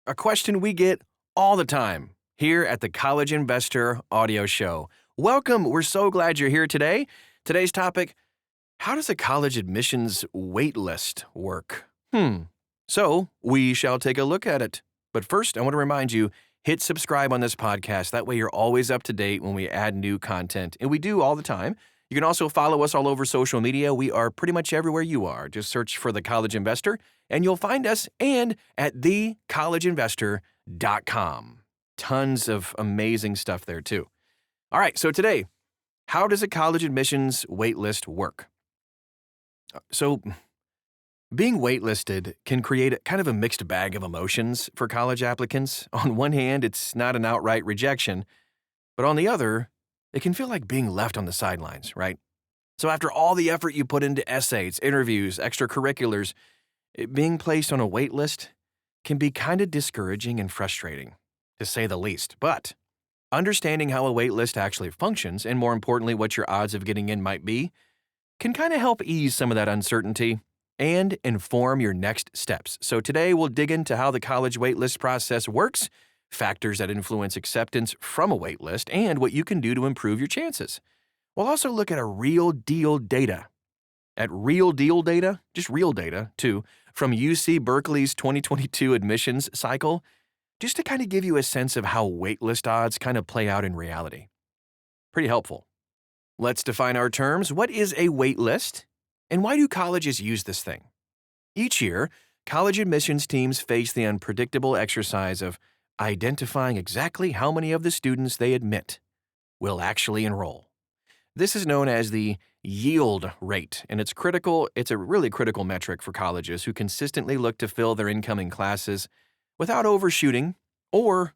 A question we get all the time here at the College Investor Audio Show. Welcome. We're so glad you're here today. Today's topic, how does a college admissions waitlist work? So we shall take a look at it. But first, I want to remind you, hit subscribe on this podcast. That way you're always up to date when we add new content. And we do all the time. You can also follow us all over social media. We are pretty much everywhere you are. Just search for The College Investor, and you'll find us, and at thecollegeinvestor.com. Tons of amazing stuff there, too. All right, so today, how does a college admissions waitlist work? So, being waitlisted can create kind of a mixed bag of emotions for college applicants. On one hand, it's not an outright rejection, but on the other, it can feel like being left on the sidelines, right? So after all the effort you put into essays, interviews, extracurriculars, being placed on a wait list can be kind of discouraging and frustrating, to say the least. But understanding how a wait list actually functions, and more importantly, what your odds of getting in might be, can kind of help ease some of that uncertainty and inform your next steps. So today we'll dig into how the college waitlist process works, factors that influence acceptance from a waitlist, and what you can do to improve your chances. We'll also look at real deal data, just real data, too, from UC Berkeley's 2022 admissions cycle, just to kind of give you a sense of how waitlist odds kind of play out in reality. Pretty helpful. Let's define our terms. What is a waitlist, and why do colleges use this thing? Each year, college admissions teams face the unpredictable exercise of identifying exactly how many of the students they admit will actually enroll. This is known as the yield rate, and it's a really critical metric for colleges who consistently look to fill their incoming classes without overshooting or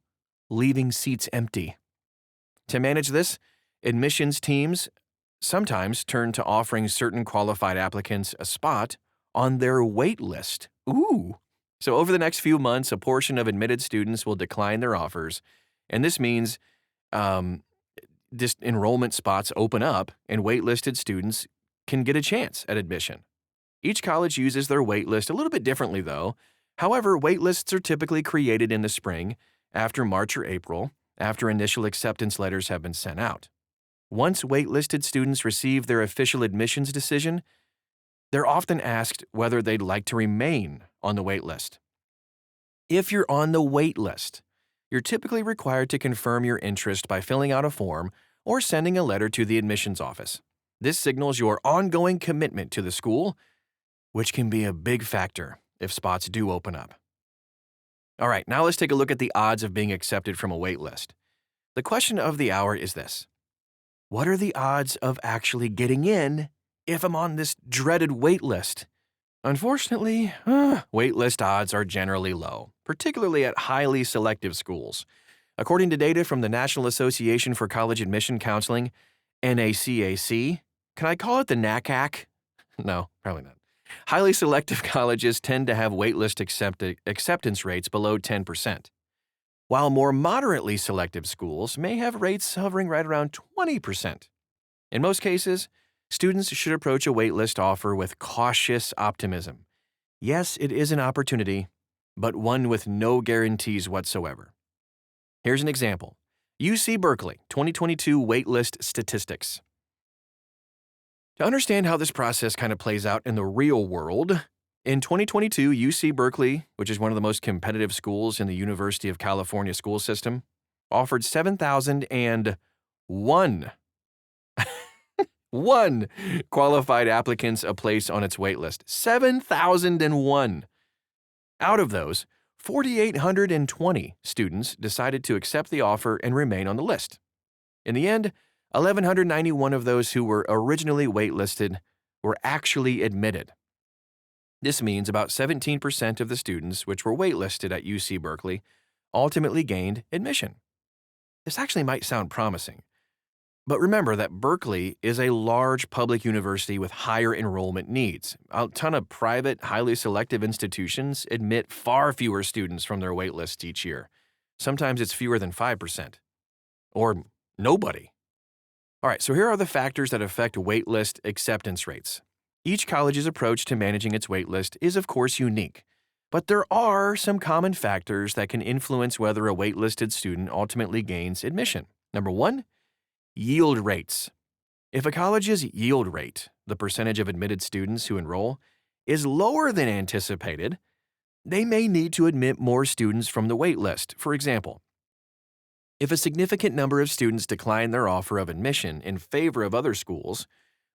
leaving seats empty. To manage this, admissions teams sometimes turn to offering certain qualified applicants a spot on their wait list. Ooh! So over the next few months, a portion of admitted students will decline their offers, and this means enrollment spots open up and waitlisted students can get a chance at admission. Each college uses their waitlist a little bit differently, though. However, waitlists are typically created in the spring, after March or April, after initial acceptance letters have been sent out. Once waitlisted students receive their official admissions decision, they're often asked whether they'd like to remain on the wait list. If you're on the wait list, you're typically required to confirm your interest by filling out a form or sending a letter to the admissions office. This signals your ongoing commitment to the school, which can be a big factor if spots do open up. All right, now let's take a look at the odds of being accepted from a wait list. The question of the hour is this: what are the odds of actually getting in if I'm on this dreaded wait list? Unfortunately, waitlist odds are generally low, particularly at highly selective schools. According to data from the National Association for College Admission Counseling, NACAC, can I call it the NACAC? No, probably not. Highly selective colleges tend to have waitlist acceptance rates below 10%, while more moderately selective schools may have rates hovering right around 20%. In most cases, students should approach a waitlist offer with cautious optimism. Yes, it is an opportunity, but one with no guarantees whatsoever. Here's an example. UC Berkeley, 2022 waitlist statistics. To understand how this process kind of plays out in the real world, in 2022, UC Berkeley, which is one of the most competitive schools in the University of California school system, offered 7,001 one qualified applicants a place on its waitlist. 7,001. Out of those, 4,820 students decided to accept the offer and remain on the list. In the end, 1,191 of those who were originally waitlisted were actually admitted. This means about 17% of the students which were waitlisted at UC Berkeley ultimately gained admission. This actually might sound promising, but remember that Berkeley is a large public university with higher enrollment needs. A ton of private, highly selective institutions admit far fewer students from their waitlists each year. Sometimes it's fewer than 5%. Or nobody. All right, so here are the factors that affect waitlist acceptance rates. Each college's approach to managing its waitlist is, of course, unique. But there are some common factors that can influence whether a waitlisted student ultimately gains admission. Number one, yield rates. If a college's yield rate, the percentage of admitted students who enroll, is lower than anticipated, they may need to admit more students from the waitlist. For example, if a significant number of students decline their offer of admission in favor of other schools,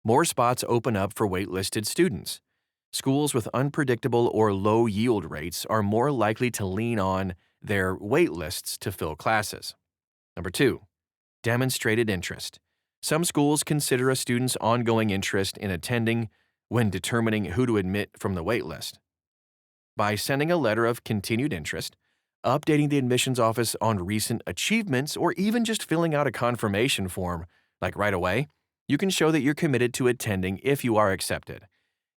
more spots open up for waitlisted students. Schools with unpredictable or low yield rates are more likely to lean on their waitlists to fill classes. Number two, demonstrated interest. Some schools consider a student's ongoing interest in attending when determining who to admit from the waitlist. By sending a letter of continued interest, updating the admissions office on recent achievements, or even just filling out a confirmation form, like right away, you can show that you're committed to attending if you are accepted.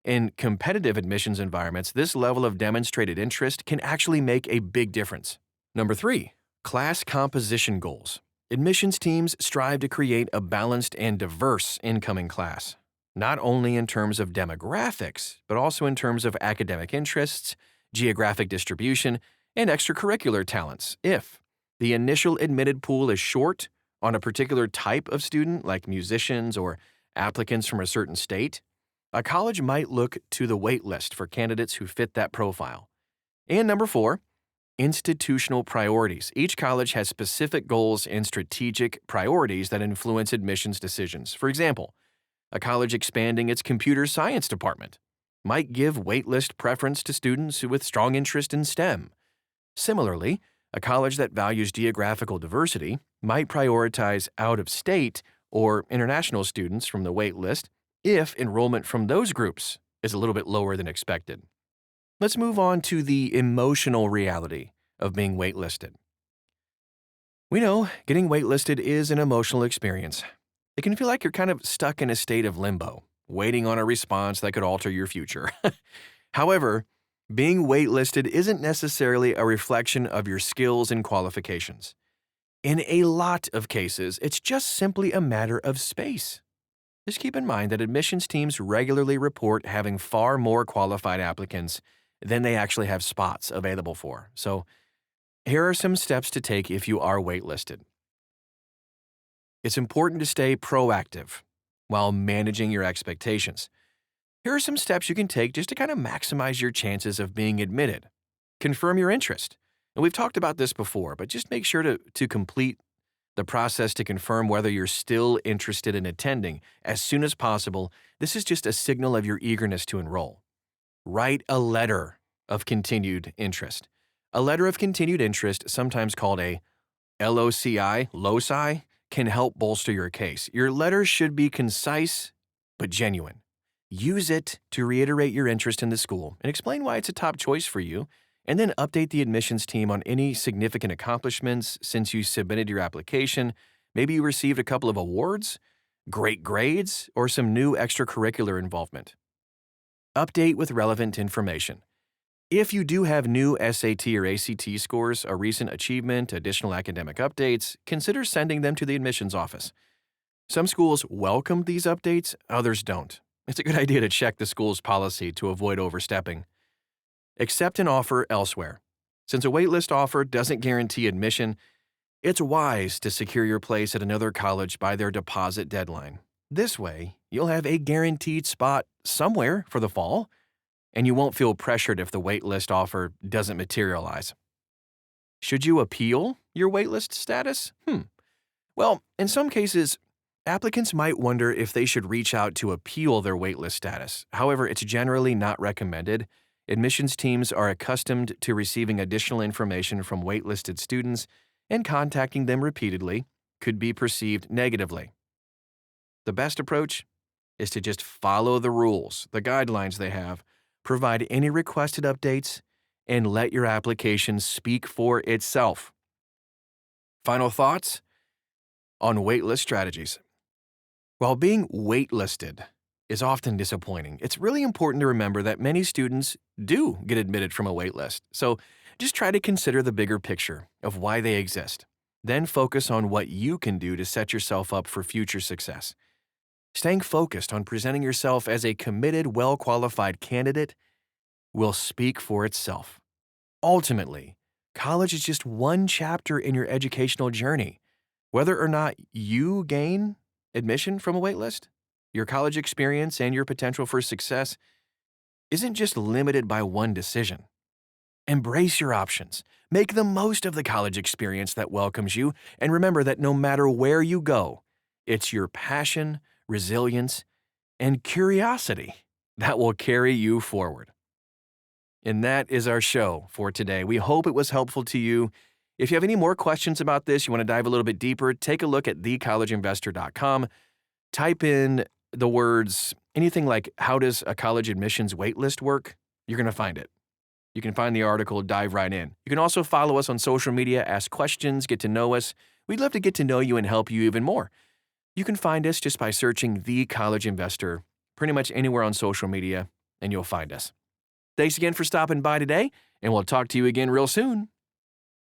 In competitive admissions environments, this level of demonstrated interest can actually make a big difference. Number three, class composition goals. Admissions teams strive to create a balanced and diverse incoming class, not only in terms of demographics, but also in terms of academic interests, geographic distribution, and extracurricular talents. If the initial admitted pool is short on a particular type of student, like musicians or applicants from a certain state, a college might look to the wait list for candidates who fit that profile. And number four, institutional priorities. Each college has specific goals and strategic priorities that influence admissions decisions. For example, a college expanding its computer science department might give waitlist preference to students with strong interest in STEM. Similarly, a college that values geographical diversity might prioritize out-of-state or international students from the waitlist if enrollment from those groups is a little bit lower than expected. Let's move on to the emotional reality of being waitlisted. We know getting waitlisted is an emotional experience. It can feel like you're kind of stuck in a state of limbo, waiting on a response that could alter your future. However, being waitlisted isn't necessarily a reflection of your skills and qualifications. In a lot of cases, it's just simply a matter of space. Just keep in mind that admissions teams regularly report having far more qualified applicants than they actually have spots available for. So, here are some steps to take if you are waitlisted. It's important to stay proactive while managing your expectations. Here are some steps you can take just to kind of maximize your chances of being admitted. Confirm your interest. And we've talked about this before, but just make sure to complete the process to confirm whether you're still interested in attending as soon as possible. This is just a signal of your eagerness to enroll. Write a letter of continued interest. A letter of continued interest, sometimes called a LOCI, can help bolster your case. Your letter should be concise but genuine. Use it to reiterate your interest in the school and explain why it's a top choice for you, and then update the admissions team on any significant accomplishments since you submitted your application. Maybe you received a couple of awards, great grades, or some new extracurricular involvement. Update with relevant information. If you do have new SAT or ACT scores, a recent achievement, additional academic updates, consider sending them to the admissions office. Some schools welcome these updates, others don't. It's a good idea to check the school's policy to avoid overstepping. Accept an offer elsewhere. Since a waitlist offer doesn't guarantee admission, it's wise to secure your place at another college by their deposit deadline. This way, you'll have a guaranteed spot somewhere for the fall, and you won't feel pressured if the waitlist offer doesn't materialize. Should you appeal your waitlist status? Well, in some cases, applicants might wonder if they should reach out to appeal their waitlist status. However, it's generally not recommended. Admissions teams are accustomed to receiving additional information from waitlisted students, and contacting them repeatedly could be perceived negatively. The best approach is to just follow the rules, the guidelines they have, provide any requested updates, and let your application speak for itself. Final thoughts on waitlist strategies. While being waitlisted is often disappointing, it's really important to remember that many students do get admitted from a waitlist. So just try to consider the bigger picture of why they exist. Then focus on what you can do to set yourself up for future success. Staying focused on presenting yourself as a committed, well-qualified candidate will speak for itself. Ultimately, college is just one chapter in your educational journey. Whether or not you gain admission from a waitlist, your college experience and your potential for success isn't just limited by one decision. Embrace your options. Make the most of the college experience that welcomes you, and remember that no matter where you go, it's your passion, resilience, and curiosity that will carry you forward. And that is our show for today. We hope it was helpful to you. If you have any more questions about this, you want to dive a little bit deeper, take a look at thecollegeinvestor.com. Type in the words, anything like, how does a college admissions waitlist work? You're going to find it. You can find the article, dive right in. You can also follow us on social media, ask questions, get to know us. We'd love to get to know you and help you even more. You can find us just by searching The College Investor pretty much anywhere on social media, and you'll find us. Thanks again for stopping by today, and we'll talk to you again real soon.